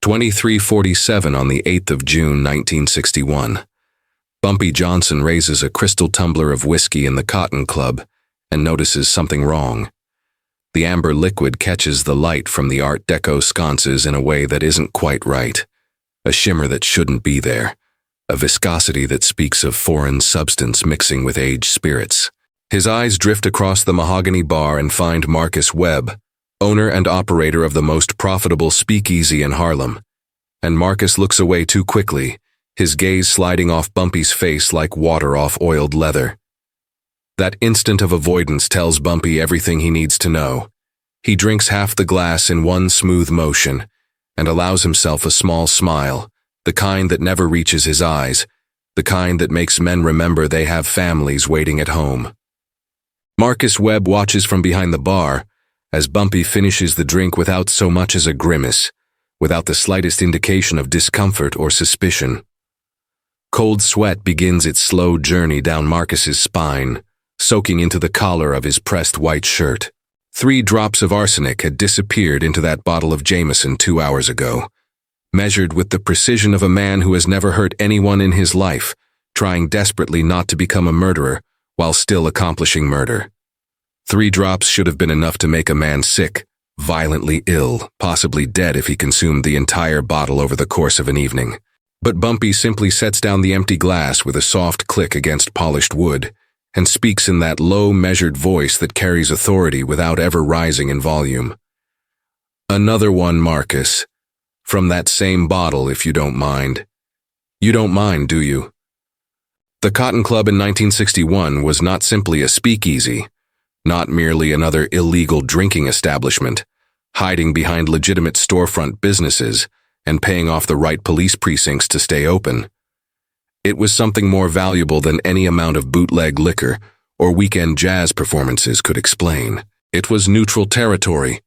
23:47 on the 8th of June 1961. Bumpy Johnson raises a crystal tumbler of whiskey in the Cotton Club and notices something wrong. The amber liquid catches the light from the Art Deco sconces in a way that isn't quite right. A shimmer that shouldn't be there. A viscosity that speaks of foreign substance mixing with aged spirits. His eyes drift across the mahogany bar and find Marcus Webb, owner and operator of the most profitable Speakeasy in Harlem. And Marcus looks away too quickly, his gaze sliding off Bumpy's face like water off oiled leather. That instant of avoidance tells Bumpy everything he needs to know. He drinks half the glass in one smooth motion and allows himself a small smile, the kind that never reaches his eyes, the kind that makes men remember they have families waiting at home. Marcus Webb watches from behind the bar as Bumpy finishes the drink without so much as a grimace, without the slightest indication of discomfort or suspicion. Cold sweat begins its slow journey down Marcus's spine, soaking into the collar of his pressed white shirt. 3 drops of arsenic had disappeared into that bottle of Jameson 2 hours ago, measured with the precision of a man who has never hurt anyone in his life, trying desperately not to become a murderer while still accomplishing murder. 3 drops should have been enough to make a man sick, violently ill, possibly dead if he consumed the entire bottle over the course of an evening. But Bumpy simply sets down the empty glass with a soft click against polished wood, and speaks in that low, measured voice that carries authority without ever rising in volume. "Another one, Marcus. From that same bottle, if you don't mind. You don't mind, do you?" The Cotton Club in 1961 was not simply a speakeasy, not merely another illegal drinking establishment, hiding behind legitimate storefront businesses and paying off the right police precincts to stay open. It was something more valuable than any amount of bootleg liquor or weekend jazz performances could explain. It was neutral territory,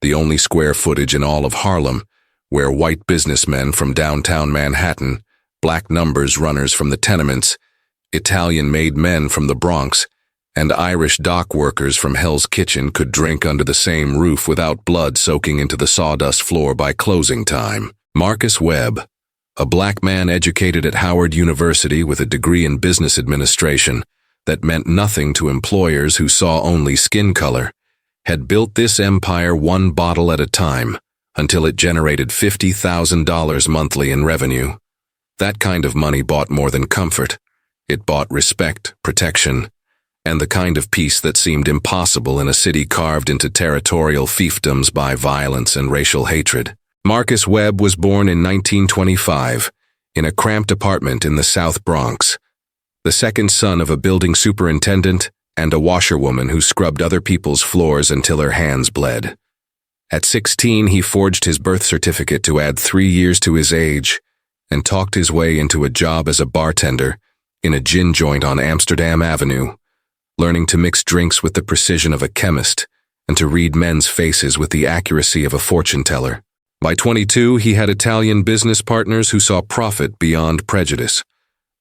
the only square footage in all of Harlem, where white businessmen from downtown Manhattan, black numbers runners from the tenements, Italian-made men from the Bronx, and Irish dock workers from Hell's Kitchen could drink under the same roof without blood soaking into the sawdust floor by closing time. Marcus Webb, a black man educated at Howard University with a degree in business administration that meant nothing to employers who saw only skin color, had built this empire one bottle at a time until it generated $50,000 monthly in revenue. That kind of money bought more than comfort. It bought respect, protection, and the kind of peace that seemed impossible in a city carved into territorial fiefdoms by violence and racial hatred. Marcus Webb was born in 1925 in a cramped apartment in the South Bronx, the second son of a building superintendent and a washerwoman who scrubbed other people's floors until her hands bled. At 16, he forged his birth certificate to add 3 years to his age and talked his way into a job as a bartender in a gin joint on Amsterdam Avenue, learning to mix drinks with the precision of a chemist and to read men's faces with the accuracy of a fortune teller. By 22, he had Italian business partners who saw profit beyond prejudice.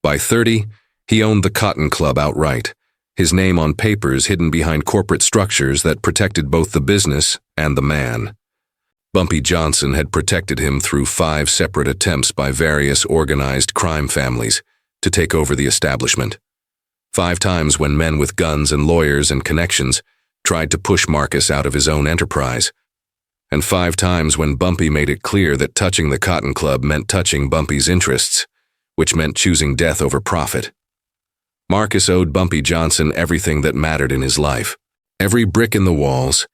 By 30, he owned the Cotton Club outright, his name on papers hidden behind corporate structures that protected both the business and the man. Bumpy Johnson had protected him through 5 separate attempts by various organized crime families to take over the establishment. 5 times when men with guns and lawyers and connections tried to push Marcus out of his own enterprise. And 5 times when Bumpy made it clear that touching the Cotton Club meant touching Bumpy's interests, which meant choosing death over profit. Marcus owed Bumpy Johnson everything that mattered in his life. Every brick in the walls,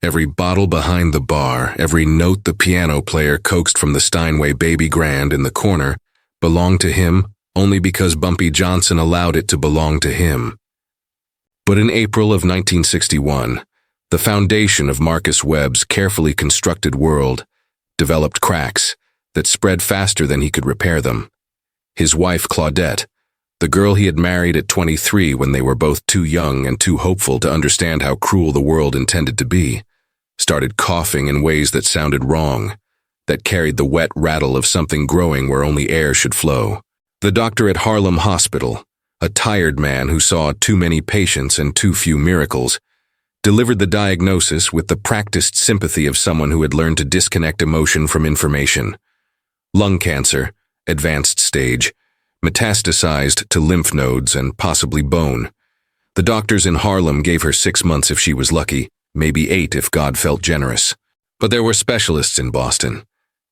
every bottle behind the bar, every note the piano player coaxed from the Steinway Baby Grand in the corner belonged to him only because Bumpy Johnson allowed it to belong to him. But in April of 1961, the foundation of Marcus Webb's carefully constructed world developed cracks that spread faster than he could repair them. His wife, Claudette, the girl he had married at 23 when they were both too young and too hopeful to understand how cruel the world intended to be, started coughing in ways that sounded wrong, that carried the wet rattle of something growing where only air should flow. The doctor at Harlem Hospital, a tired man who saw too many patients and too few miracles, delivered the diagnosis with the practiced sympathy of someone who had learned to disconnect emotion from information, Lung cancer, advanced stage, metastasized to lymph nodes and possibly bone. The doctors in Harlem gave her 6 months if she was lucky, maybe 8 if God felt generous. But there were specialists in Boston,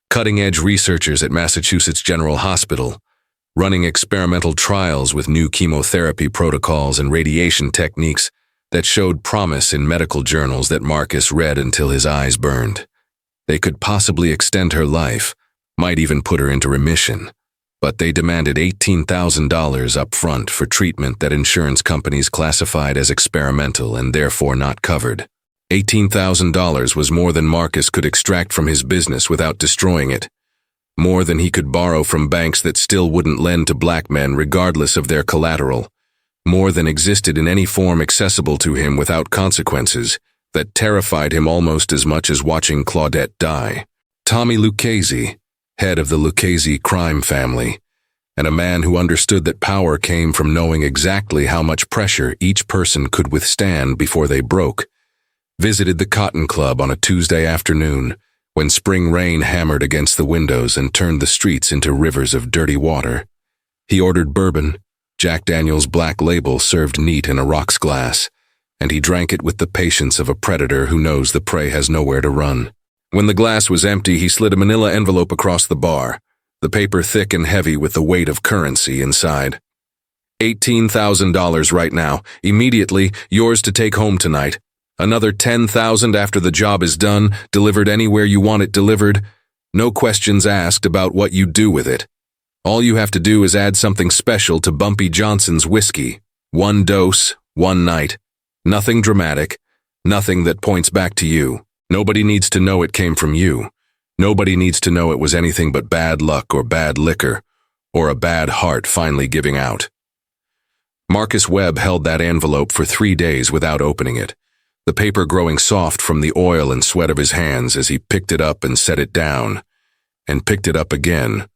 cutting-edge researchers at Massachusetts General Hospital, running experimental trials with new chemotherapy protocols and radiation techniques that showed promise in medical journals that Marcus read until his eyes burned. They could possibly extend her life, might even put her into remission. But they demanded $18,000 up front for treatment that insurance companies classified as experimental and therefore not covered. $18,000 was more than Marcus could extract from his business without destroying it. More than he could borrow from banks that still wouldn't lend to black men regardless of their collateral. More than existed in any form accessible to him without consequences that terrified him almost as much as watching Claudette die. Tommy Lucchese, head of the Lucchese crime family, and a man who understood that power came from knowing exactly how much pressure each person could withstand before they broke, visited the Cotton Club on a Tuesday afternoon when spring rain hammered against the windows and turned the streets into rivers of dirty water. He ordered bourbon, Jack Daniel's Black Label served neat in a rocks glass, and he drank it with the patience of a predator who knows the prey has nowhere to run. When the glass was empty, he slid a manila envelope across the bar, the paper thick and heavy with the weight of currency inside. $18,000 right now, immediately, yours to take home tonight. Another $10,000 after the job is done, delivered anywhere you want it delivered. No questions asked about what you do with it. All you have to do is add something special to Bumpy Johnson's whiskey. 1 dose, 1 night. Nothing dramatic, nothing that points back to you. Nobody needs to know it came from you. Nobody needs to know it was anything but bad luck or bad liquor, or a bad heart finally giving out. Marcus Webb held that envelope for 3 days without opening it, the paper growing soft from the oil and sweat of his hands as he picked it up and set it down, and picked it up again,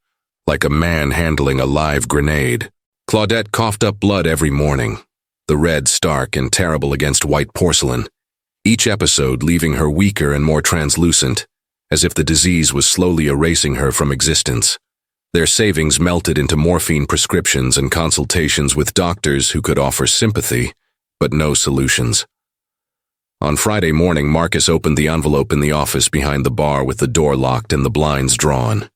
like a man handling a live grenade. Claudette coughed up blood every morning, the red stark and terrible against white porcelain, each episode leaving her weaker and more translucent, as if the disease was slowly erasing her from existence. Their savings melted into morphine prescriptions and consultations with doctors who could offer sympathy, but no solutions. On Friday morning, Marcus opened the envelope in the office behind the bar with the door locked and the blinds drawn.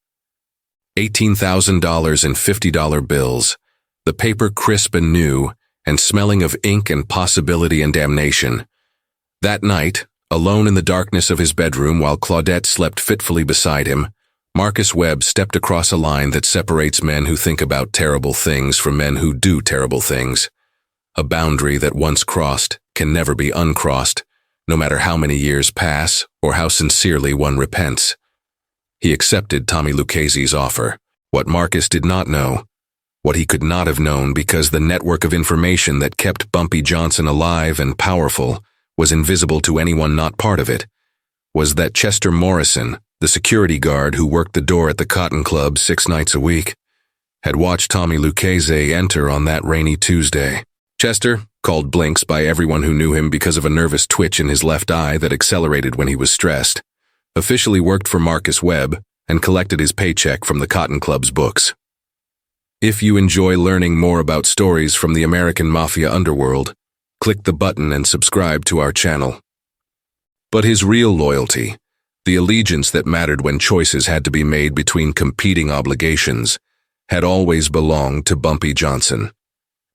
$18,000 in $50 bills, the paper crisp and new, and smelling of ink and possibility and damnation. That night, alone in the darkness of his bedroom while Claudette slept fitfully beside him, Marcus Webb stepped across a line that separates men who think about terrible things from men who do terrible things. A boundary that once crossed can never be uncrossed, no matter how many years pass or how sincerely one repents. He accepted Tommy Lucchese's offer. What Marcus did not know, what he could not have known because the network of information that kept Bumpy Johnson alive and powerful was invisible to anyone not part of it, was that Chester Morrison, the security guard who worked the door at the Cotton Club 6 nights a week, had watched Tommy Lucchese enter on that rainy Tuesday. Chester, called Blinks by everyone who knew him because of a nervous twitch in his left eye that accelerated when he was stressed, officially worked for Marcus Webb and collected his paycheck from the Cotton Club's books. If you enjoy learning more about stories from the American Mafia underworld, click the button and subscribe to our channel. But his real loyalty, the allegiance that mattered when choices had to be made between competing obligations, had always belonged to Bumpy Johnson.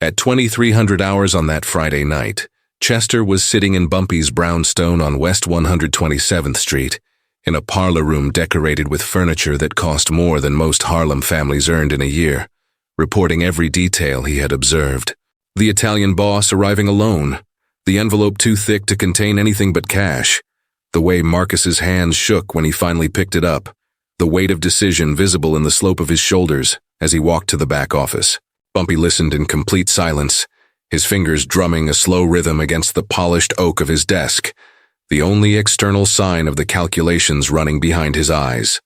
At 2300 hours on that Friday night, Chester was sitting in Bumpy's brownstone on West 127th Street, in a parlor room decorated with furniture that cost more than most Harlem families earned in a year, reporting every detail he had observed. The Italian boss arriving alone, the envelope too thick to contain anything but cash, the way Marcus's hands shook when he finally picked it up, the weight of decision visible in the slope of his shoulders as he walked to the back office. Bumpy listened in complete silence, his fingers drumming a slow rhythm against the polished oak of his desk, the only external sign of the calculations running behind his eyes.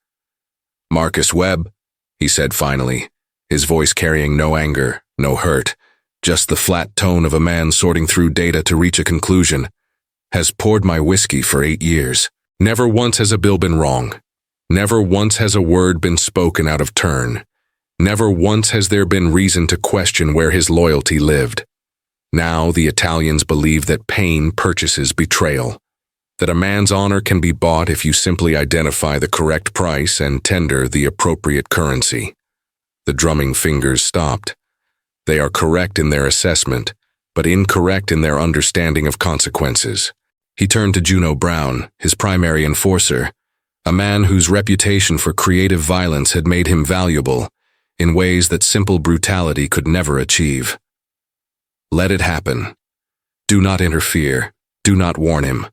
"Marcus Webb," he said finally, his voice carrying no anger, no hurt, just the flat tone of a man sorting through data to reach a conclusion, "has poured my whiskey for 8 years. Never once has a bill been wrong. Never once has a word been spoken out of turn. Never once has there been reason to question where his loyalty lived. Now the Italians believe that pain purchases betrayal, that a man's honor can be bought if you simply identify the correct price and tender the appropriate currency. The drumming fingers stopped. They are correct in their assessment, but incorrect in their understanding of consequences. He turned to Juno Brown, his primary enforcer, a man whose reputation for creative violence had made him valuable in ways that simple brutality could never achieve. Let it happen. Do not interfere. Do not warn him.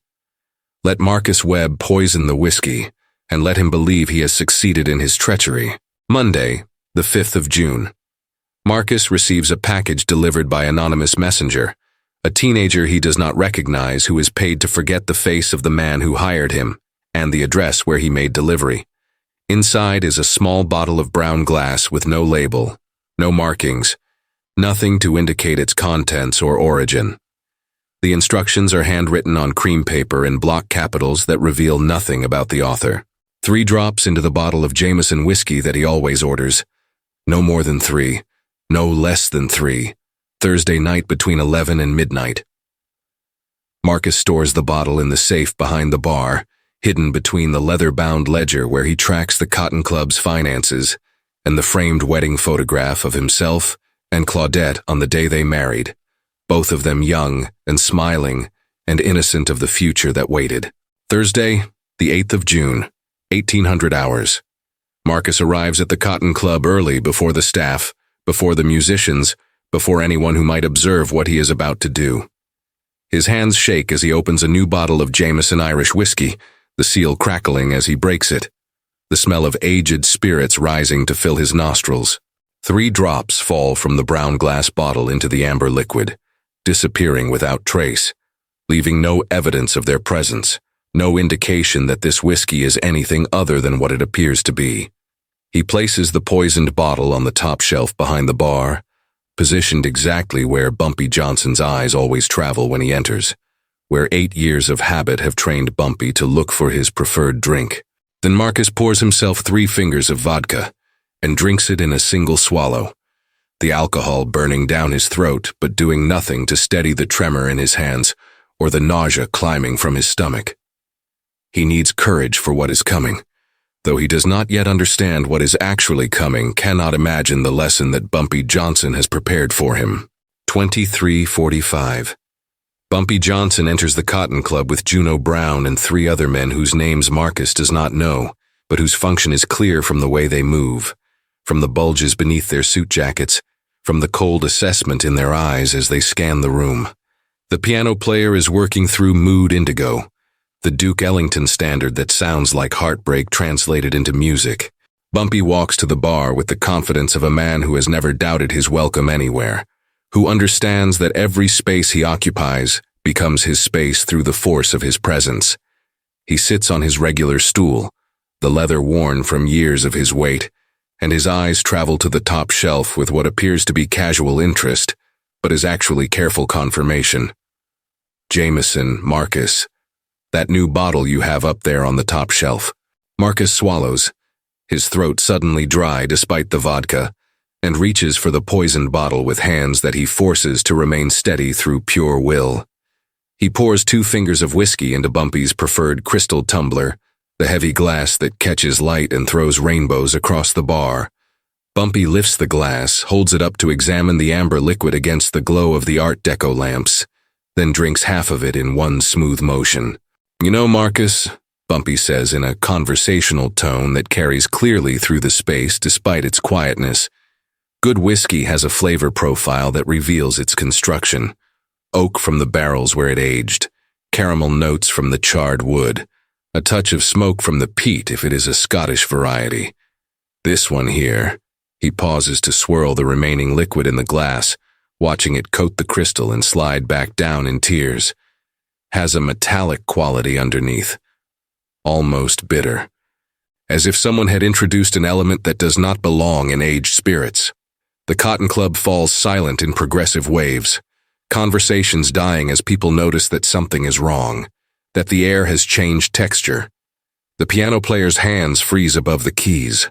Let Marcus Webb poison the whiskey, and let him believe he has succeeded in his treachery. Monday, the 5th of June. Marcus receives a package delivered by anonymous messenger, a teenager he does not recognize who is paid to forget the face of the man who hired him and the address where he made delivery. Inside is a small bottle of brown glass with no label, no markings, nothing to indicate its contents or origin. The instructions are handwritten on cream paper in block capitals that reveal nothing about the author. 3 drops into the bottle of Jameson whiskey that he always orders. No more than 3. No less than 3. Thursday night between 11 and midnight. Marcus stores the bottle in the safe behind the bar, hidden between the leather-bound ledger where he tracks the Cotton Club's finances and the framed wedding photograph of himself and Claudette on the day they married, both of them young and smiling and innocent of the future that waited. Thursday, the 8th of June, 1800 hours. Marcus arrives at the Cotton Club early before the staff, before the musicians, before anyone who might observe what he is about to do. His hands shake as he opens a new bottle of Jameson Irish whiskey, the seal crackling as he breaks it, the smell of aged spirits rising to fill his nostrils. 3 drops fall from the brown glass bottle into the amber liquid, disappearing without trace, leaving no evidence of their presence, no indication that this whiskey is anything other than what it appears to be. He places the poisoned bottle on the top shelf behind the bar, positioned exactly where Bumpy Johnson's eyes always travel when he enters, where 8 years of habit have trained Bumpy to look for his preferred drink. Then Marcus pours himself 3 fingers of vodka and drinks it in a single swallow, the alcohol burning down his throat but doing nothing to steady the tremor in his hands or the nausea climbing from his stomach. He needs courage for what is coming. Though he does not yet understand what is actually coming, cannot imagine the lesson that Bumpy Johnson has prepared for him. 23:45. Bumpy Johnson enters the Cotton Club with Juno Brown and 3 other men whose names Marcus does not know, but whose function is clear from the way they move, from the bulges beneath their suit jackets, from the cold assessment in their eyes as they scan the room. The piano player is working through Mood Indigo, the Duke Ellington standard that sounds like heartbreak translated into music. Bumpy walks to the bar with the confidence of a man who has never doubted his welcome anywhere, who understands that every space he occupies becomes his space through the force of his presence. He sits on his regular stool, the leather worn from years of his weight, and his eyes travel to the top shelf with what appears to be casual interest, but is actually careful confirmation. Jameson, Marcus. That new bottle you have up there on the top shelf. Marcus swallows, his throat suddenly dry despite the vodka, and reaches for the poisoned bottle with hands that he forces to remain steady through pure will. He pours 2 fingers of whiskey into Bumpy's preferred crystal tumbler, the heavy glass that catches light and throws rainbows across the bar. Bumpy lifts the glass, holds it up to examine the amber liquid against the glow of the Art Deco lamps, then drinks half of it in one smooth motion. "You know, Marcus," Bumpy says in a conversational tone that carries clearly through the space despite its quietness, good whiskey has a flavor profile that reveals its construction. Oak from the barrels where it aged, caramel notes from the charred wood, a touch of smoke from the peat if it is a Scottish variety. This one here, he pauses to swirl the remaining liquid in the glass, watching it coat the crystal and slide back down in tears, has a metallic quality underneath, almost bitter, as if someone had introduced an element that does not belong in aged spirits. The Cotton Club falls silent in progressive waves, conversations dying as people notice that something is wrong, that the air has changed texture. The piano player's hands freeze above the keys.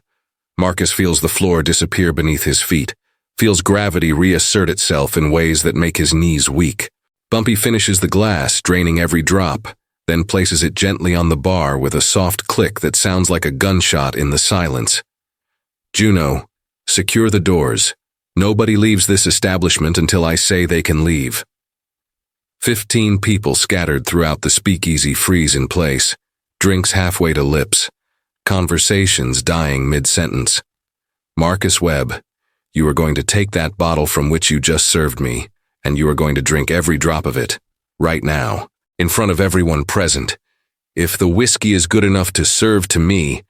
Marcus feels the floor disappear beneath his feet, feels gravity reassert itself in ways that make his knees weak. Bumpy finishes the glass, draining every drop, then places it gently on the bar with a soft click that sounds like a gunshot in the silence. Juno, secure the doors. Nobody leaves this establishment until I say they can leave. 15 people scattered throughout the speakeasy freeze in place, drinks halfway to lips, conversations dying mid-sentence. Marcus Webb, you are going to take that bottle from which you just served me, and you are going to drink every drop of it, right now, in front of everyone present. If the whiskey is good enough to serve to me,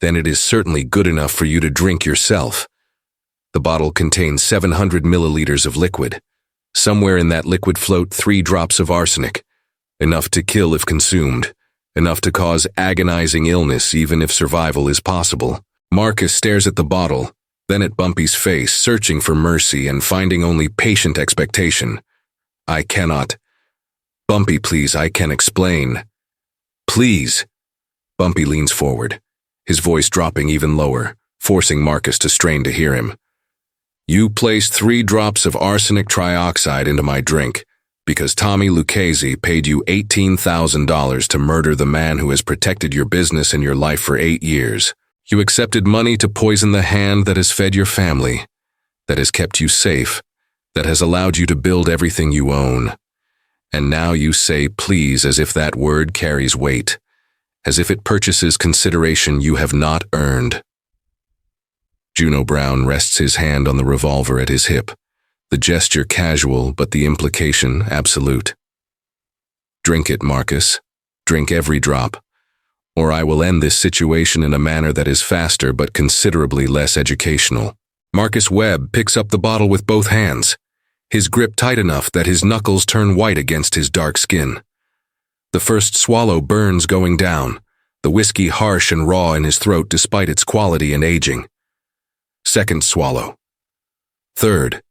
then it is certainly good enough for you to drink yourself. The bottle contains 700 milliliters of liquid. Somewhere in that liquid float 3 drops of arsenic, enough to kill if consumed, enough to cause agonizing illness even if survival is possible. Marcus stares at the bottle, then at Bumpy's face, searching for mercy and finding only patient expectation. I cannot. Bumpy, please, I can explain. Please. Bumpy leans forward, his voice dropping even lower, forcing Marcus to strain to hear him. You placed 3 drops of arsenic trioxide into my drink because Tommy Lucchese paid you $18,000 to murder the man who has protected your business and your life for 8 years. You accepted money to poison the hand that has fed your family, that has kept you safe, that has allowed you to build everything you own. And now you say please as if that word carries weight, as if it purchases consideration you have not earned. Juno Brown rests his hand on the revolver at his hip, the gesture casual but the implication absolute. Drink it, Marcus. Drink every drop, or I will end this situation in a manner that is faster but considerably less educational. Marcus Webb picks up the bottle with both hands, his grip tight enough that his knuckles turn white against his dark skin. The first swallow burns going down, the whiskey harsh and raw in his throat despite its quality and aging. Second swallow. Third.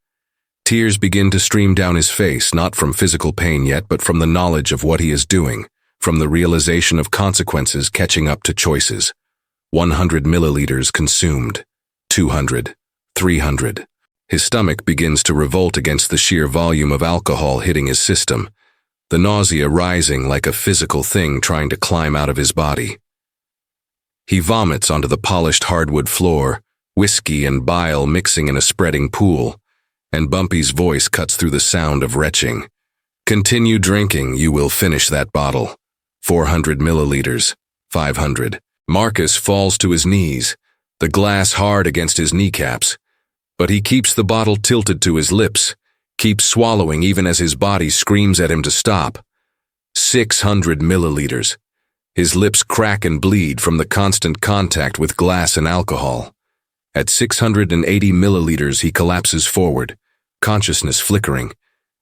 Tears begin to stream down his face, not from physical pain yet, but from the knowledge of what he is doing, from the realization of consequences catching up to choices. 100 milliliters consumed. 200. 300. His stomach begins to revolt against the sheer volume of alcohol hitting his system, the nausea rising like a physical thing trying to climb out of his body. He vomits onto the polished hardwood floor, whiskey and bile mixing in a spreading pool, and Bumpy's voice cuts through the sound of retching. Continue drinking, you will finish that bottle. 400 milliliters. 500. Marcus falls to his knees, the glass hard against his kneecaps, but he keeps the bottle tilted to his lips, keeps swallowing even as his body screams at him to stop. 600 milliliters. His lips crack and bleed from the constant contact with glass and alcohol. At 680 milliliters, he collapses forward, consciousness flickering,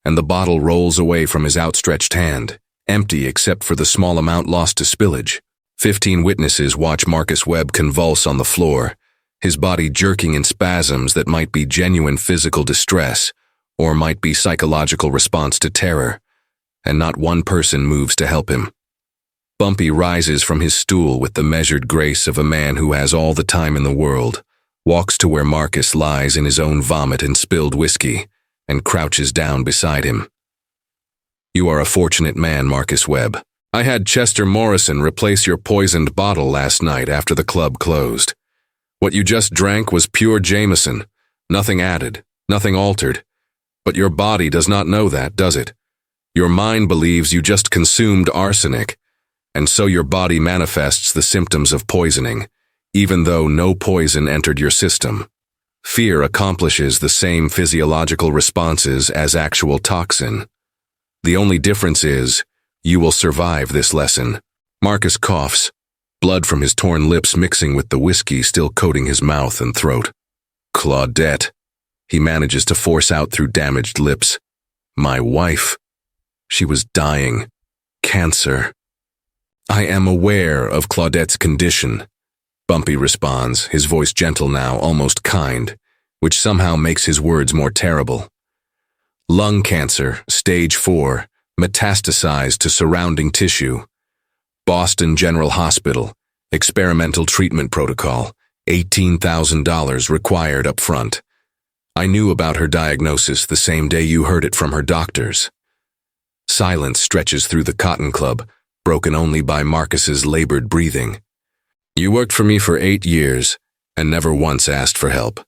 and the bottle rolls away from his outstretched hand, empty except for the small amount lost to spillage. 15 witnesses watch Marcus Webb convulse on the floor, his body jerking in spasms that might be genuine physical distress or might be psychological response to terror, and not one person moves to help him. Bumpy rises from his stool with the measured grace of a man who has all the time in the world, walks to where Marcus lies in his own vomit and spilled whiskey, and crouches down beside him. You are a fortunate man, Marcus Webb. I had Chester Morrison replace your poisoned bottle last night after the club closed. What you just drank was pure Jameson, nothing added, nothing altered. But your body does not know that, does it? Your mind believes you just consumed arsenic, and so your body manifests the symptoms of poisoning, even though no poison entered your system. Fear accomplishes the same physiological responses as actual toxin. The only difference is, you will survive this lesson. Marcus coughs, blood from his torn lips mixing with the whiskey still coating his mouth and throat. Claudette, he manages to force out through damaged lips. My wife. She was dying. Cancer. I am aware of Claudette's condition. Bumpy responds, his voice gentle now, almost kind, which somehow makes his words more terrible. Lung cancer, stage 4, metastasized to surrounding tissue. Boston General Hospital, Experimental treatment protocol, $18,000 required up front. I knew about her diagnosis the same day you heard it from her doctors. Silence stretches through the Cotton Club, broken only by Marcus's labored breathing. You worked for me for 8 years, and never once asked for help.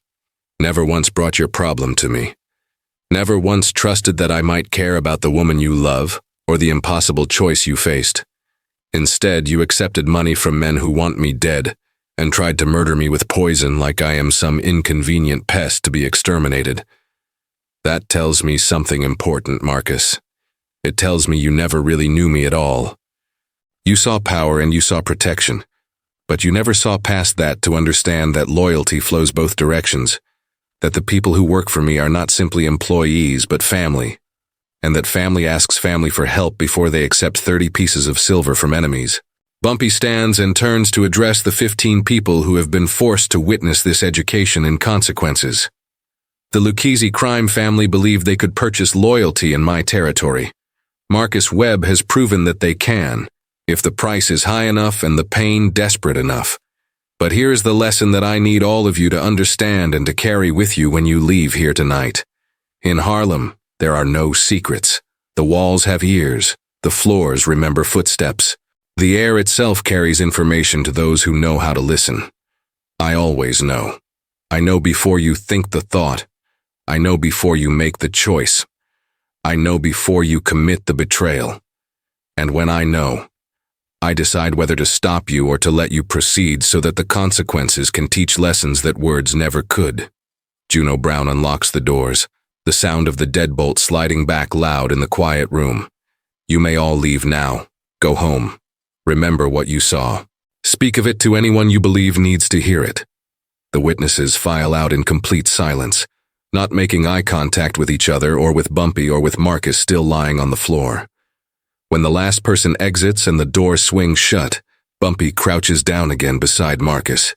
Never once brought your problem to me. Never once trusted that I might care about the woman you love, or the impossible choice you faced. Instead, you accepted money from men who want me dead, and tried to murder me with poison like I am some inconvenient pest to be exterminated. That tells me something important, Marcus. It tells me you never really knew me at all. You saw power and you saw protection, but you never saw past that to understand that loyalty flows both directions, that the people who work for me are not simply employees but family, and that family asks family for help before they accept 30 pieces of silver from enemies. Bumpy stands and turns to address the 15 people who have been forced to witness this education in consequences. The Speakeasy crime family believed they could purchase loyalty in my territory. Marcus Webb has proven that they can, if the price is high enough and the pain desperate enough. But here's the lesson that I need all of you to understand and to carry with you when you leave here tonight. In Harlem, there are no secrets. The walls have ears. The floors remember footsteps. The air itself carries information to those who know how to listen. I always know. I know before you think the thought. I know before you make the choice. I know before you commit the betrayal. And when I know, I decide whether to stop you or to let you proceed so that the consequences can teach lessons that words never could. Juno Brown unlocks the doors, the sound of the deadbolt sliding back loud in the quiet room. You may all leave now. Go home. Remember what you saw. Speak of it to anyone you believe needs to hear it. The witnesses file out in complete silence, not making eye contact with each other or with Bumpy or with Marcus still lying on the floor. When the last person exits and the door swings shut, Bumpy crouches down again beside Marcus.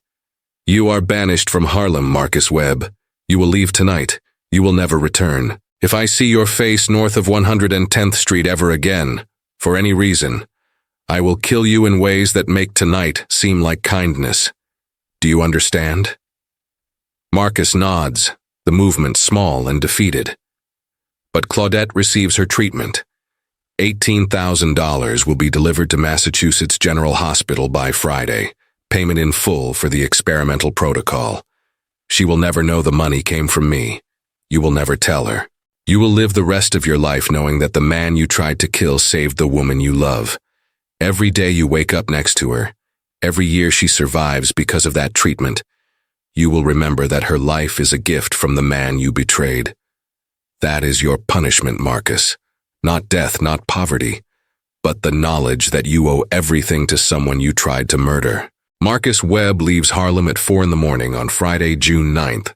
You are banished from Harlem, Marcus Webb. You will leave tonight. You will never return. If I see your face north of 110th Street ever again, for any reason, I will kill you in ways that make tonight seem like kindness. Do you understand? Marcus nods, the movement small and defeated. But Claudette receives her treatment. $18,000 will be delivered to Massachusetts General Hospital by Friday, payment in full for the experimental protocol. She will never know the money came from me. You will never tell her. You will live the rest of your life knowing that the man you tried to kill saved the woman you love. Every day you wake up next to her, every year she survives because of that treatment, you will remember that her life is a gift from the man you betrayed. That is your punishment, Marcus. Not death, not poverty, but the knowledge that you owe everything to someone you tried to murder. Marcus Webb leaves Harlem at 4 a.m. on Friday, June 9th,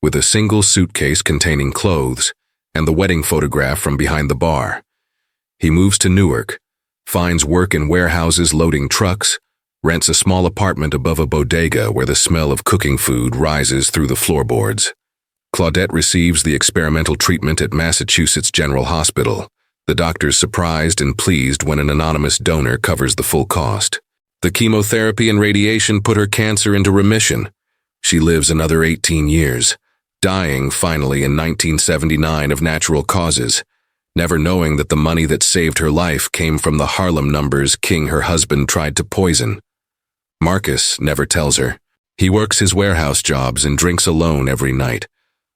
with a single suitcase containing clothes and the wedding photograph from behind the bar. He moves to Newark, finds work in warehouses loading trucks, rents a small apartment above a bodega where the smell of cooking food rises through the floorboards. Claudette receives the experimental treatment at Massachusetts General Hospital, the doctors surprised and pleased when an anonymous donor covers the full cost. The chemotherapy and radiation put her cancer into remission. She lives another 18 years, dying finally in 1979 of natural causes, never knowing that the money that saved her life came from the Harlem numbers King, her husband, tried to poison. Marcus never tells her. He works his warehouse jobs and drinks alone every night,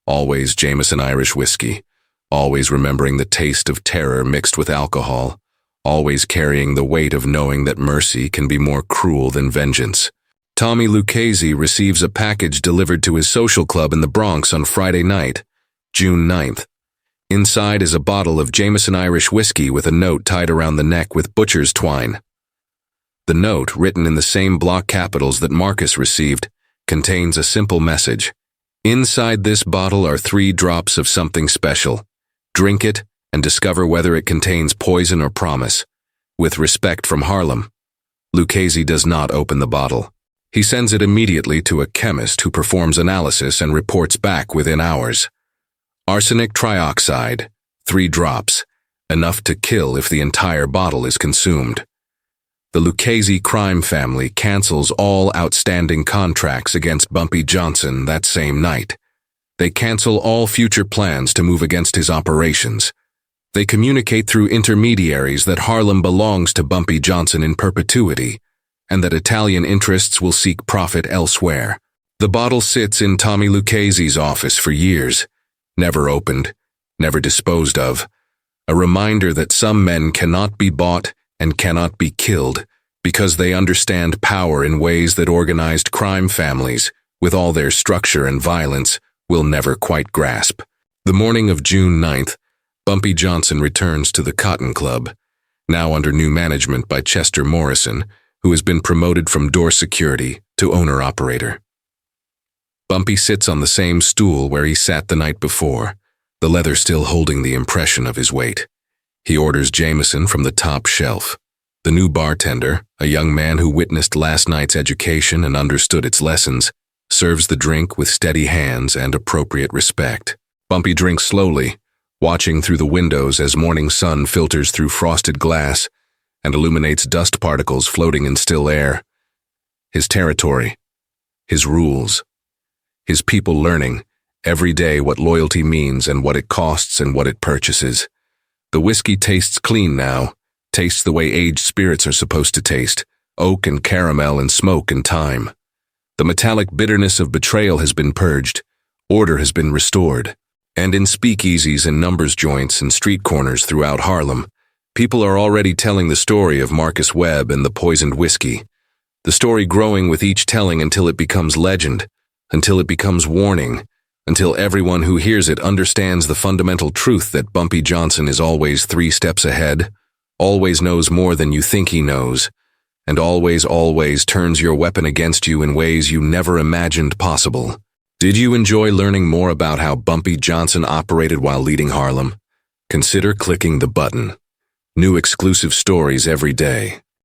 always Jameson Irish whiskey, always remembering the taste of terror mixed with alcohol, always carrying the weight of knowing that mercy can be more cruel than vengeance. Tommy Lucchese receives a package delivered to his social club in the Bronx on Friday night, June 9th. Inside is a bottle of Jameson Irish whiskey with a note tied around the neck with butcher's twine. The note, written in the same block capitals that Marcus received, contains a simple message. Inside this bottle are 3 drops of something special. Drink it and discover whether it contains poison or promise. With respect from Harlem. Lucchese does not open the bottle. He sends it immediately to a chemist who performs analysis and reports back within hours. Arsenic trioxide, 3 drops, enough to kill if the entire bottle is consumed. the Lucchese crime family cancels all outstanding contracts against Bumpy Johnson that same night. They cancel all future plans to move against his operations. They communicate through intermediaries that Harlem belongs to Bumpy Johnson in perpetuity, and that Italian interests will seek profit elsewhere. The bottle sits in Tommy Lucchese's office for years, never opened, never disposed of, a reminder that some men cannot be bought and cannot be killed because they understand power in ways that organized crime families, with all their structure and violence, will never quite grasp. The morning of June 9th, Bumpy Johnson returns to the Cotton Club, now under new management by Chester Morrison, who has been promoted from door security to owner-operator. Bumpy sits on the same stool where he sat the night before, the leather still holding the impression of his weight. He orders Jameson from the top shelf. The new bartender, a young man who witnessed last night's education and understood its lessons, serves the drink with steady hands and appropriate respect. Bumpy drinks slowly, watching through the windows as morning sun filters through frosted glass and illuminates dust particles floating in still air. His territory, his rules, his people learning every day what loyalty means and what it costs and what it purchases. The whiskey tastes clean now, tastes the way aged spirits are supposed to taste, oak and caramel and smoke and thyme. The metallic bitterness of betrayal has been purged, order has been restored. And in speakeasies and numbers joints and street corners throughout Harlem, people are already telling the story of Marcus Webb and the poisoned whiskey. The story growing with each telling until it becomes legend, until it becomes warning, until everyone who hears it understands the fundamental truth that Bumpy Johnson is always 3 steps ahead, always knows more than you think he knows, and always turns your weapon against you in ways you never imagined possible. Did you enjoy learning more about how Bumpy Johnson operated while leading Harlem? Consider clicking the button. New exclusive stories every day.